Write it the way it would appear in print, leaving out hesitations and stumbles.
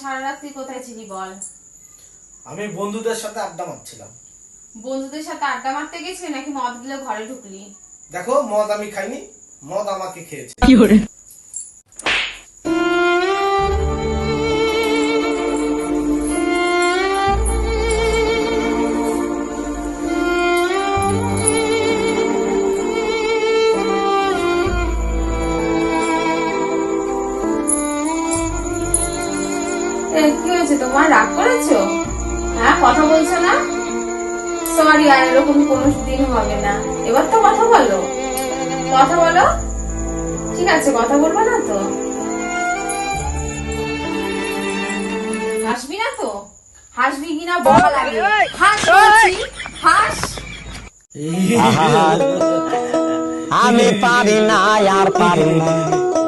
সারা রাত তুই কোথায় ছিলি বল? আমি বন্ধুদের সাথে আড্ডা মারছিলাম। বন্ধুদের সাথে আড্ডা মারতে গেছিলি নাকি মদ গিলে ঘরে ঢুকলি? দেখো, মদ আমি খাইনি, মদ আমাকে খেয়েছে। কি করে? কি হয়েছে তোমার, রাগ করেছো? হ্যাঁ, কথা বলছো না? সরি, আর এরকম কোনো দিন হবে না। এবার তো কথা বলো, কথা বলো। ঠিক আছে, কথা বলবো না তো? হাসবি না তো? হাসবি কিনা বল আগে। হাস বলছি, হাস। আমি পারি না, আর পারি না।